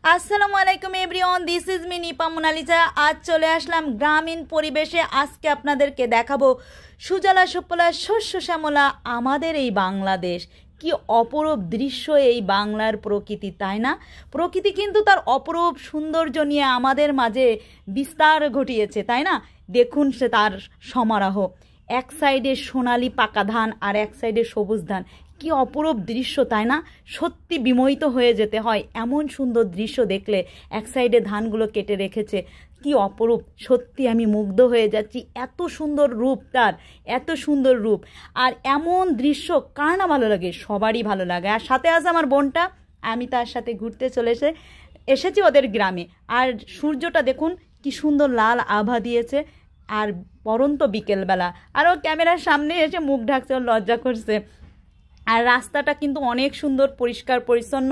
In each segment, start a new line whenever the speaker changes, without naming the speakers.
আসসালামু আলাইকুম everyone, this is me Nipa Monalisa. আজ চলে আসলাম গ্রামীণ পরিবেশে। আজকে আপনাদেরকে দেখাবো সুজলা সুফলা শস্য শ্যামলা আমাদের এই বাংলাদেশ। কি অপরূপ দৃশ্য এই বাংলার প্রকৃতি, তাই না? প্রকৃতি কিন্তু তার অপরূপ সৌন্দর্য নিয়ে আমাদের মাঝে বিস্তার ঘটিয়েছে, তাই না? দেখুন সে তার সমারোহ। এক সাইডে সোনালি পাকা ধান আর এক সাইডে সবুজ ধান। কি অপরূপ দৃশ্য, তাই না? সত্যি বিমোহিত হয়ে যেতে হয় এমন সুন্দর দৃশ্য দেখলে। এক সাইডে ধানগুলো কেটে রেখেছে, কি অপরূপ! সত্যি আমি মুগ্ধ হয়ে যাচ্ছি। এত সুন্দর রূপ তার, এত সুন্দর রূপ। আর এমন দৃশ্য কার না ভালো লাগে? সবারই ভালো লাগে। আর সাথে আছে আমার বোনটা, আমি তার সাথে ঘুরতে চলে এসেছি ওদের গ্রামে। আর সূর্যটা দেখুন কি সুন্দর লাল আভা দিয়েছে, আর পরন্ত বিকেলবেলা। আর ও ক্যামেরার সামনে এসে মুখ ঢাকছে, ওর লজ্জা করছে। আর রাস্তাটা কিন্তু অনেক সুন্দর, পরিষ্কার পরিচ্ছন্ন,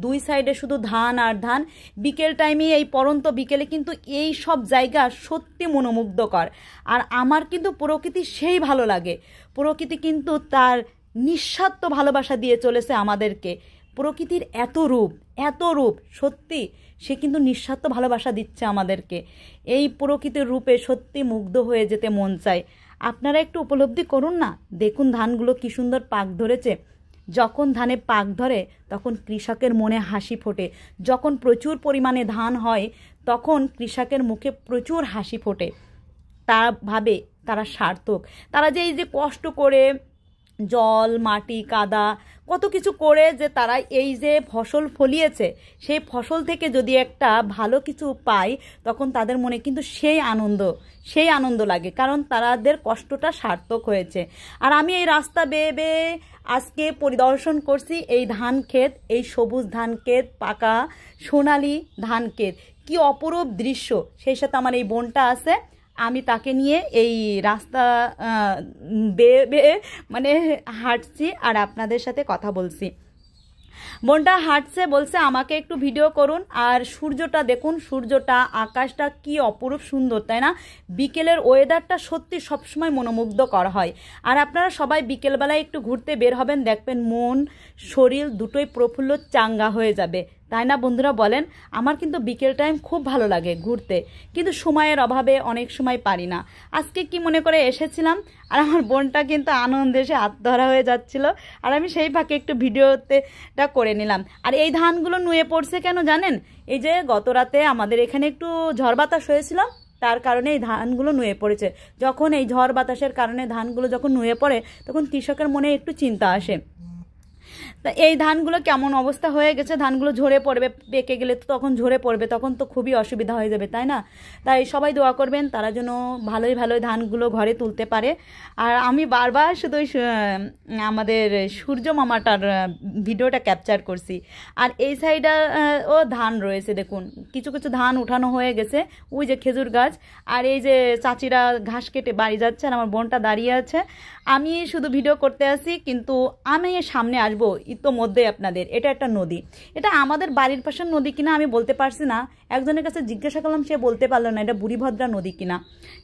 দুই সাইডে শুধু ধান আর ধান। বিকেল টাইমে, এই পরন্ত বিকেলে কিন্তু এই সব জায়গা সত্যি মনোমুগ্ধকর। আর আমার কিন্তু প্রকৃতি সেই ভালো লাগে। প্রকৃতি কিন্তু তার নিঃস্বার্থ ভালোবাসা দিয়ে চলেছে আমাদেরকে। প্রকৃতির এত রূপ সত্যি, সে কিন্তু নিঃস্বার্থ ভালোবাসা দিচ্ছে আমাদেরকে। এই প্রকৃতির রূপে সত্যি মুগ্ধ হয়ে যেতে মন চায়। আপনারা একটু উপলব্ধি করুন না, দেখুন ধানগুলো কি সুন্দর পাক ধরেছে। যখন ধানে পাক ধরে তখন কৃষকের মনে হাসি ফোটে। যখন প্রচুর পরিমাণে ধান হয় তখন কৃষকের মুখে প্রচুর হাসি ফোটে। তারা ভাবে তারা সার্থক। তারা যে এই যে কষ্ট করে জল, মাটি, কাদা, কত কিছু করে যে তারা এই যে ফসল ফলিয়েছে, সেই ফসল থেকে যদি একটা ভালো কিছু পায় তখন তাদের মনে কিন্তু সেই আনন্দ লাগে, কারণ তাদের কষ্টটা সার্থক হয়েছে। আর আমি এই রাস্তা বেয়ে বেয়ে আজকে পরিদর্শন করছি এই ধান ক্ষেত, এই সবুজ ধান ক্ষেত, পাকা সোনালি ধান ক্ষেত। কি অপরূপ দৃশ্য! সেই সাথে আমার এই বোনটা আছে, আমি তাকে নিয়ে এই রাস্তা বেয়ে বেয়ে মানে হাঁটছি আর আপনাদের সাথে কথা বলছি। বোনটা হাঁটছে, বলছে আমাকে একটু ভিডিও করুন। আর সূর্যটা দেখুন, সূর্যটা, আকাশটা কি অপরূপ সুন্দর, তাই না? বিকেলের ওয়েদারটা সত্যি সবসময় মনোমুগ্ধকর হয়। আর আপনারা সবাই বিকেলবেলায় একটু ঘুরতে বের হবেন, দেখবেন মন শরীর দুটোই প্রফুল্ল চাঙ্গা হয়ে যাবে, তাই না বন্ধুরা? বলেন। আমার কিন্তু বিকেল টাইম খুব ভালো লাগে ঘুরতে, কিন্তু সময়ের অভাবে অনেক সময় পারি না। আজকে কি মনে করে এসেছিলাম, আর আমার বোনটা কিন্তু আনন্দে সে আত্মহারা হয়ে যাচ্ছিল, আর আমি সেই ফাঁকে একটু ভিডিওটা করে নিলাম। আর এই ধানগুলো নুয়ে পড়ছে কেন জানেন? এই যে গত রাতে আমাদের এখানে একটু ঝড় বাতাস হয়েছিল, তার কারণে এই ধানগুলো নুয়ে পড়েছে। যখন এই ঝড় বাতাসের কারণে ধানগুলো যখন নুয়ে পড়ে তখন কৃষকের মনে একটু চিন্তা আসে। তা এই ধানগুলো কেমন অবস্থা হয়ে গেছে, ধানগুলো ঝরে পড়বে, পেকে গেলে তো তখন ঝরে পড়বে, তখন তো খুবই অসুবিধা হয়ে যাবে, তাই না? তাই সবাই দোয়া করবেন তারা যেন ভালোই ধানগুলো ঘরে তুলতে পারে। আর আমি বারবার শুধু আমাদের সূর্য মামাটার ভিডিওটা ক্যাপচার করছি। আর এই সাইডে ও ধান রয়েছে, দেখুন কিছু কিছু ধান উঠানো হয়ে গেছে, ওই যে খেজুর গাছ। আর এই যে চাচিরা ঘাস কেটে বাড়ি যাচ্ছে, আর আমার বোনটা দাঁড়িয়ে আছে। আমি শুধু ভিডিও করতে আসি, কিন্তু আমি সামনে আসবো ইতোমধ্যে আপনাদের। এটা একটা নদী, এটা আমাদের বাড়ির পাশের নদী কিনা আমি বলতে পারছি না। একজনের কাছে জিজ্ঞাসা করলাম, সে বলতে পারলো না এটা বুড়িভদ্রা নদী কিনা,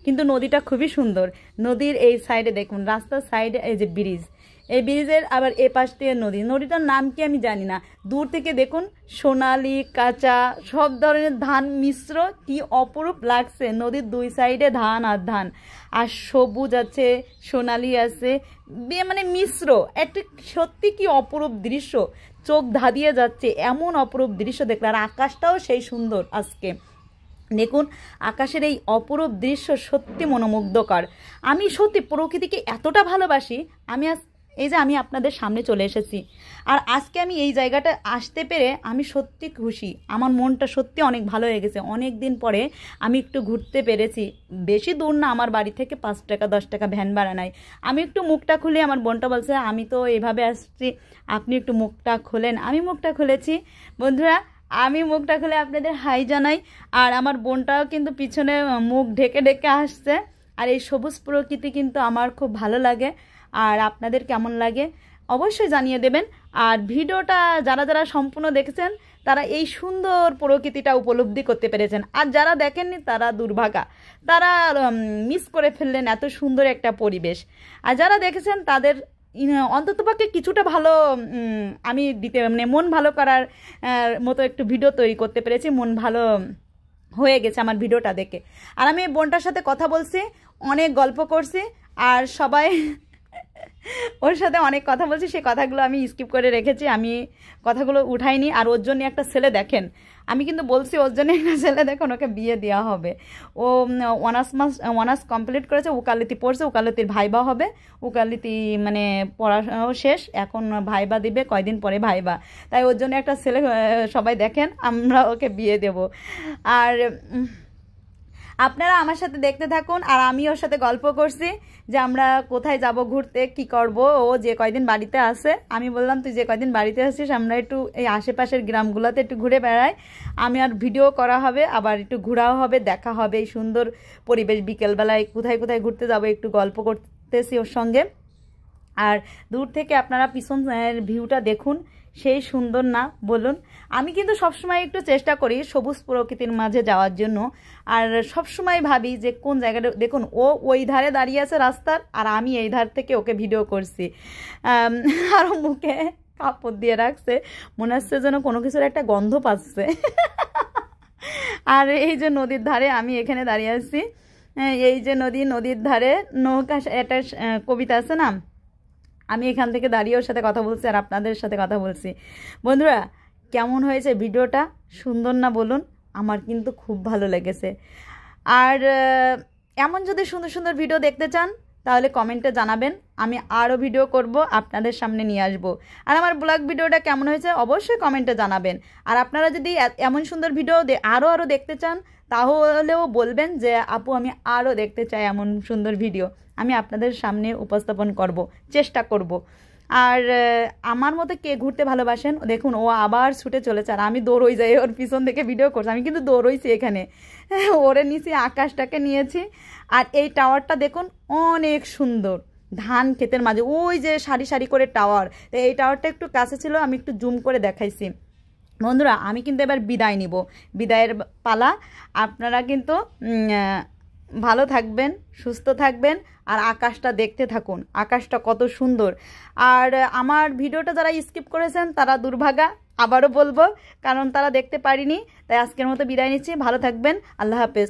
কিন্তু নদীটা খুবই সুন্দর। নদীর এই সাইডে দেখুন, রাস্তার সাইডে এই যে ব্রিজ, এই ব্রিজের আবার এ পাশ দিয়ে নদীটার নাম কি আমি জানি না। দূর থেকে দেখুন সোনালি, কাঁচা, সব ধরনের ধান মিশ্র, কি অপরূপ লাগছে। নদীর দুই সাইডে ধান আর ধান, আর সবুজ আছে, সোনালি আছে, মানে মিশ্র একটা। সত্যি কি অপরূপ দৃশ্য, চোখ ধাঁধিয়ে যাচ্ছে এমন অপরূপ দৃশ্য দেখলে। আর আকাশটাও সেই সুন্দর আজকে দেখুন, আকাশের এই অপরূপ দৃশ্য সত্যি মনোমুগ্ধকর। আমি সত্যি প্রকৃতিকে এতটা ভালোবাসি, আমি আপনাদের সামনে চলে এসেছি। আর আজকে আমি এই জায়গাটা আসতে পেরে আমি সত্যি খুশি। আমার মনটা সত্যি অনেক ভালো হয়ে গেছে। অনেক দিন পরে আমি একটু ঘুরতে পেরেছি। বেশি দূর না, আমার বাড়ি থেকে 5 টাকা 10 টাকা ভ্যান ভাড়া নাই। আমি একটু মুখটা খুলে, আমার বোনটা বলছে আমি তো এভাবে আসছি, আপনি একটু মুখটা খোলেন। আমি মুখটা খুলেছি বন্ধুরা, আমি মুখটা খুলে আপনাদের হাই জানাই। আর আমার বোনটাও কিন্তু পিছনে মুখ ঢেকে ঢেকে আসছে। আর এই সবুজ প্রকৃতি কিন্তু আমার খুব ভালো লাগে। আর আপনাদের কেমন লাগে অবশ্যই জানিয়ে দেবেন। আর ভিডিওটা যারা যারা সম্পূর্ণ দেখেছেন তারা এই সুন্দর প্রকৃতিটা উপলব্ধি করতে পেরেছেন। আর যারা দেখেননি তারা দুর্ভাগা, তারা মিস করে ফেললেন এত সুন্দর একটা পরিবেশ। আর যারা দেখেছেন তাদের অন্ততপক্ষে কিছুটা ভালো আমি দিতে মানে মন ভালো করার মতো একটু ভিডিও তৈরি করতে পেরেছি। মন ভালো হয়ে গেছে আমার ভিডিওটা দেখে। আর আমি বোনটার সাথে কথা বলছি, অনেক গল্প করছি, আর সবাই ওর সাথে অনেক কথা বলছি, সেই কথাগুলো আমি স্কিপ করে রেখেছি, আমি কথাগুলো উঠাইনি। আর ওর জন্য একটা ছেলে দেখেন, আমি কিন্তু বলছি ওর জন্য একটা ছেলে দেখুন, ওকে বিয়ে দেওয়া হবে। ও অনার্স কমপ্লিট করেছে, উকালতি পড়ছে, উকালতির ভাইবা হবে, উকালতি মানে পড়াশোনাও শেষ, এখন ভাইবা দিবে কয়দিন পরে ভাইবা। তাই ওর জন্য একটা ছেলে সবাই দেখেন, আমরা ওকে বিয়ে দেব। আর আপনারা আমার সাথে দেখতে থাকুন, আর আমি ওর সাথে গল্প করছি যে আমরা কোথায় যাব ঘুরতে, কি করব। ও যে কয়দিন বাড়িতে আসে, আমি বললাম তুই যে কয়দিন বাড়িতে আসিস আমরা একটু এই আশেপাশের গ্রামগুলোতে একটু ঘুরে বেড়াই, আমি আর ভিডিও করা হবে, আবার একটু ঘোরাও হবে, দেখা হবে এই সুন্দর পরিবেশ। বিকেলবেলায় কোথায় কোথায় ঘুরতে যাব একটু গল্প করতেছি ওর সঙ্গে। আর দূর থেকে আপনারা পিছনের ভিউটা দেখুন, সেই সুন্দর না বলুন? আমি কিন্তু সবসময় একটু চেষ্টা করি সবুজ প্রকৃতির মাঝে যাওয়ার জন্য, আর সবসময় ভাবি যে কোন জায়গাটা দেখুন, ও ওই ধারে দাঁড়িয়ে আছে রাস্তার, আর আমি এই ধার থেকে ওকে ভিডিও করছি। আরও মুখে কাপড় দিয়ে রাখছে, মনে হচ্ছে যেন কোনো কিছুর একটা গন্ধ পাচ্ছে। আর এই যে নদীর ধারে আমি এখানে দাঁড়িয়ে আছি, এই যে নদীর ধারে নৌকা, একটা কবিতা আছে না, আমি এখান থেকে দাঁড়িয়ে ওর সাথে কথা বলছি আর আপনাদের সাথে কথা বলছি। বন্ধুরা, কেমন হয়েছে ভিডিওটা? সুন্দর না বলুন? আমার কিন্তু খুব ভালো লেগেছে। আর এমন যদি সুন্দর সুন্দর ভিডিও দেখতে চান তাহলে কমেন্টে জানাবেন, আমি আরও ভিডিও করব, আপনাদের সামনে নিয়ে আসব। আর আমার ব্লগ ভিডিওটা কেমন হয়েছে অবশ্যই কমেন্টে জানাবেন। আর আপনারা যদি এমন সুন্দর ভিডিও আরও দেখতে চান তাহলেও বলবেন যে আপু আমি আরও দেখতে চাই এমন সুন্দর ভিডিও, আমি আপনাদের সামনে উপস্থাপন করব, চেষ্টা করব। আর আমার মতো কে ঘুরতে ভালোবাসেন দেখুন, ও আবার ছুটে চলেছে, আর আমি দৌড়ই যাই ওর পিছন থেকে ভিডিও করছি। আমি কিন্তু দৌড়ইছি এখানে, ওরে নিচে আকাশটাকে নিয়েছি। আর এই টাওয়ারটা দেখুন অনেক সুন্দর, ধান ক্ষেতের মাঝে ওই যে সারি সারি করে টাওয়ার। তো এই টাওয়ারটা একটু কাছে ছিল, আমি একটু জুম করে দেখাইছি। বন্ধুরা, আমি কিন্তু এবার বিদায় নিব, বিদায়ের পালা। আপনারা কিন্তু ভালো থাকবেন, সুস্থ থাকবেন, আর আকাশটা দেখতে থাকুন, আকাশটা কত সুন্দর। আর আমার ভিডিওটা যারা স্কিপ করেছেন তারা দুর্ভাগা, আবারও বলবো, কারণ তারা দেখতে পারিনি। তাই আজকের মতো বিদায় নিচ্ছি, ভালো থাকবেন, আল্লাহ হাফেজ।